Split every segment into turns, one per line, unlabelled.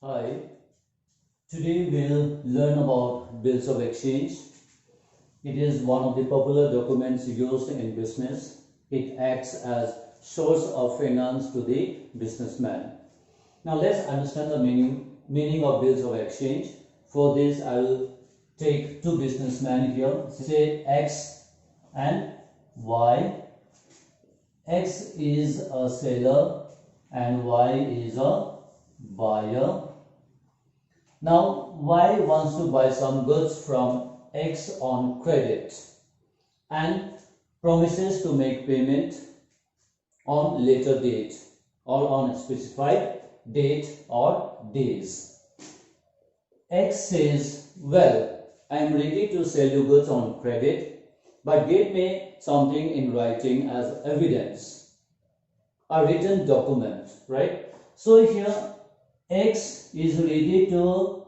Hi, today we'll learn about bills of exchange. It is one of the popular documents used in business. It acts as source of finance to the businessman. Now let's understand the meaning of bills of exchange. For this, I will take two businessmen here, say X and Y. X is a seller and Y is a buyer. Now, Y wants to buy some goods from X on credit and promises to make payment on later date or on a specified date or days. X says, well, I am ready to sell you goods on credit, but give me something in writing as evidence, a written document, right? So here X is ready to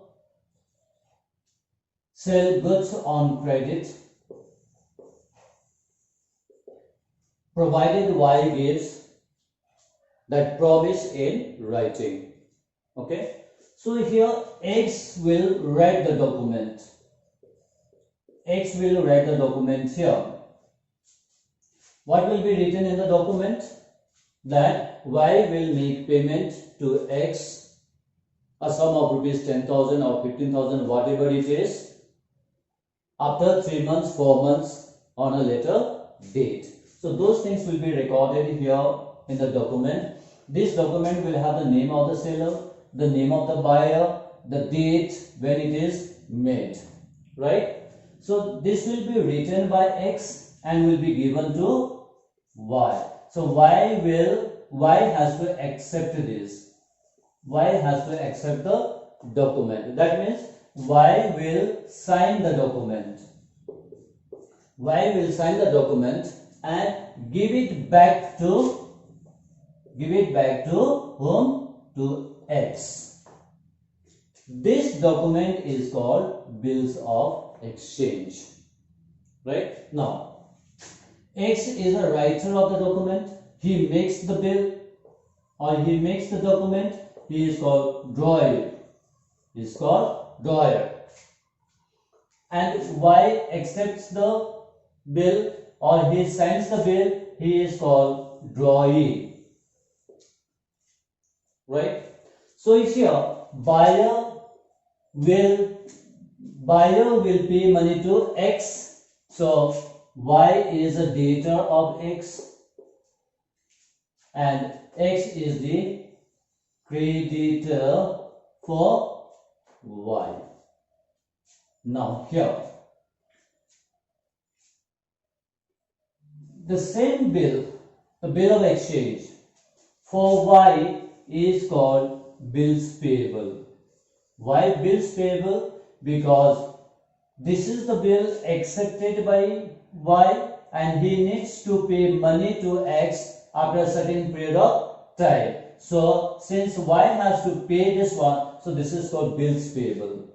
sell goods on credit provided Y gives that promise in writing. Okay, so here X will read the document. X will read the document here. What will be written in the document? That Y will make payment to X a sum of rupees 10,000 or 15,000, whatever it is, after 3 months, 4 months on a later date. So those things will be recorded here in the document. This document will have the name of the seller, the name of the buyer, the date when it is made, right? So this will be written by X and will be given to Y. So Y has to accept this. Y has to accept the document. That means Y will sign the document. Y will sign the document and give it back to whom? To X. This document is called bills of exchange. Right? Now, X is a writer of the document. He makes the bill or he makes the document. He is called drawer. He is called drawer. And Y accepts the bill or he signs the bill. He is called drawee. Right? So here buyer will pay money to X. So Y is a debtor of X and X is the creditor for Y. Now here the same bill, the bill of exchange for Y is called bills payable. Why bills payable? Because this is the bill accepted by Y and he needs to pay money to X after a certain period of time. So since Y has to pay this one, so this is called bills payable.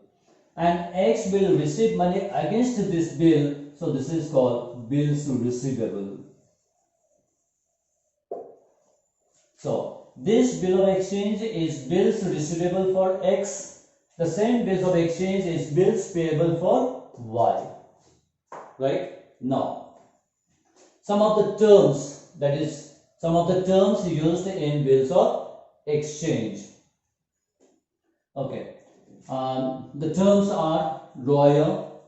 And X will receive money against this bill, so this is called bills receivable. So this bill of exchange is bills receivable for X. The same bills of exchange is bills payable for Y. Right? Now, some of the terms, that is, some of the terms used in bills of exchange. Okay. The terms are drawer,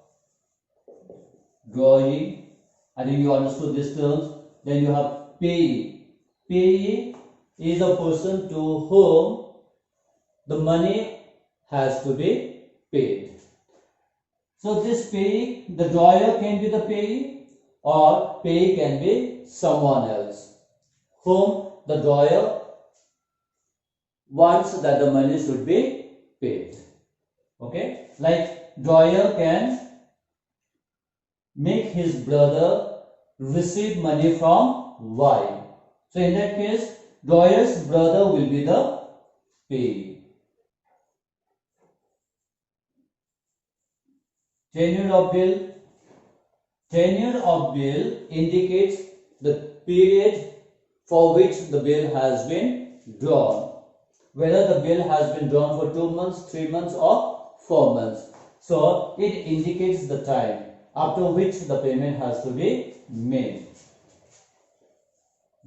drawee. I think you understood these terms. Then you have payee. Payee is a person to whom the money has to be paid. So this payee, the drawer can be the payee or payee can be someone else whom the drawer wants that the money should be paid. Okay, like drawer can make his brother receive money from Y. So in that case, drawer's brother will be the payee. Tenure of bill. Tenure of bill indicates the period for which the bill has been drawn. whether the bill has been drawn for 2 months, 3 months or 4 months. So it indicates the time after which the payment has to be made.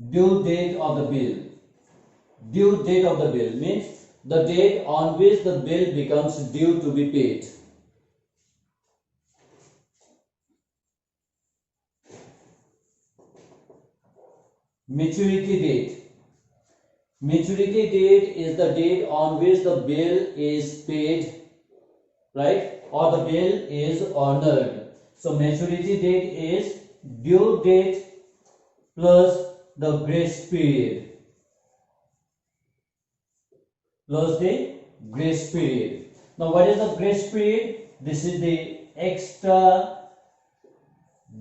Due date of the bill. Due date of the bill means the date on which the bill becomes due to be paid. Maturity date. Maturity date is the date on which the bill is paid, right? Or the bill is honored. So maturity date is due date plus the grace period. Plus the grace period. Now what is the grace period? This is the extra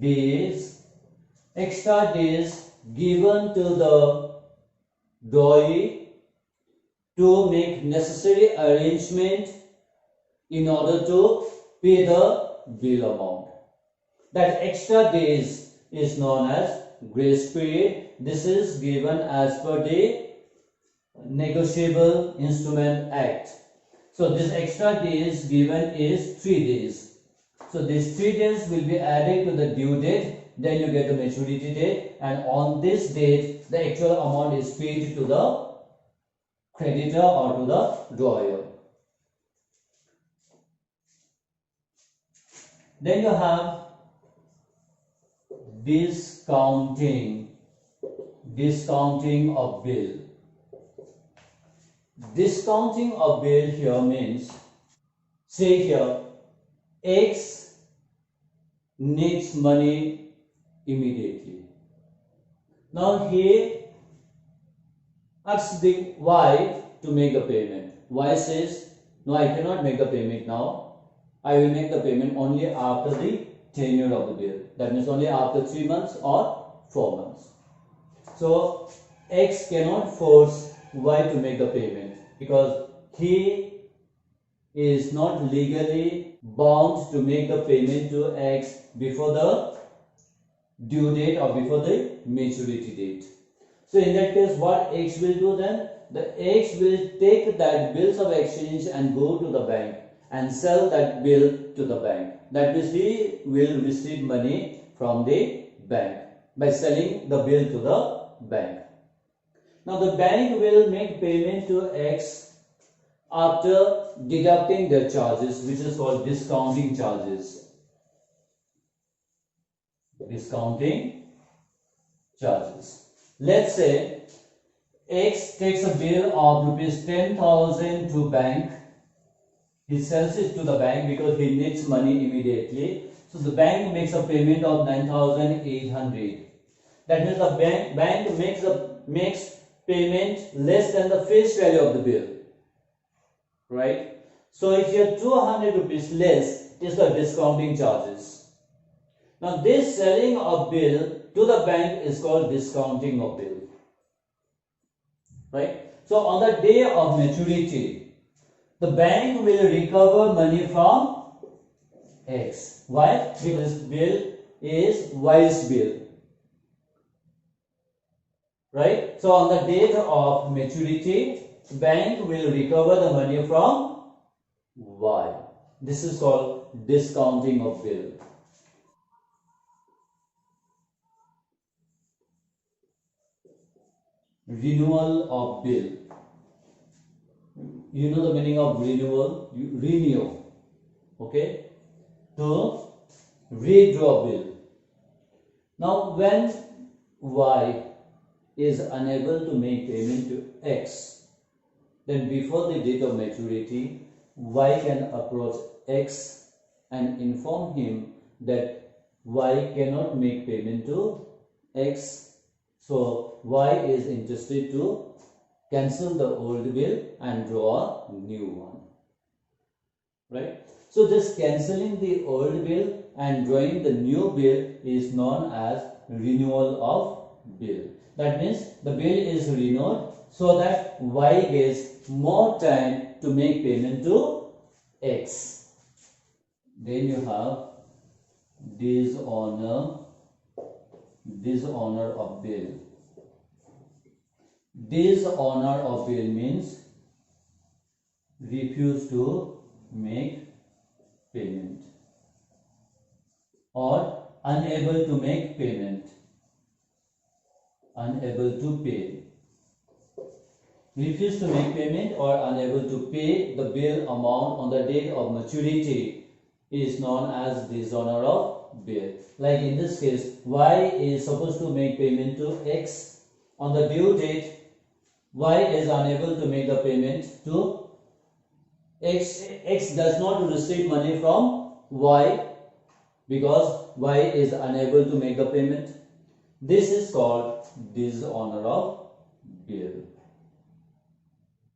days given to the dowry to make necessary arrangement in order to pay the bill amount. That extra days is known as grace period. This is given as per the Negotiable Instrument Act. So this extra days given is 3 days. So these 3 days will be added to the due date, then you get the maturity date, and on this date the actual amount is paid to the creditor or to the drawer. Then you have discounting of bill. Discounting of bill here means, say here, X needs money immediately. Now he asks the Y to make the payment. Y says, no, I cannot make the payment now. I will make the payment only after the tenure of the bill. That means only after 3 months or 4 months. So X cannot force Y to make the payment because he is not legally bound to make the payment to X before the due date or before the maturity date. So in that case, what X will do then? The X will take that bills of exchange and go to the bank and sell that bill to the bank. That means he will receive money from the bank by selling the bill to the bank. Now the bank will make payment to X after deducting their charges, which is called discounting charges. Discounting charges. Let's say X takes a bill of rupees 10,000 to bank. He sells it to the bank because he needs money immediately. So the bank makes a payment of 9,800. That means the bank makes payment less than the face value of the bill. Right? So if you have 200 rupees less, is the discounting charges. Now this selling of bill to the bank is called discounting of bill. Right? So on the day of maturity, the bank will recover money from X. Why? Because this bill is Y's bill. Right? So on the date of maturity, bank will recover the money from Y. This is called discounting of bill. Renewal of bill. You know the meaning of renewal? You renew. Okay? To redraw bill. Now when Y is unable to make payment to X, then before the date of maturity, Y can approach X and inform him that Y cannot make payment to X. So Y is interested to cancel the old bill and draw a new one. Right? So this cancelling the old bill and drawing the new bill is known as renewal of bill. That means the bill is renewed so that Y gets more time to make payment to X. Then you have dishonor of bill. Dishonor of bill means refuse to make payment or unable to make payment, unable to pay. Refuse to make payment or unable to pay the bill amount on the date of maturity is known as dishonor of bill. Like in this case, Y is supposed to make payment to X on the due date. Y is unable to make the payment to X. X does not receive money from Y because Y is unable to make the payment. This is called dishonor of bill.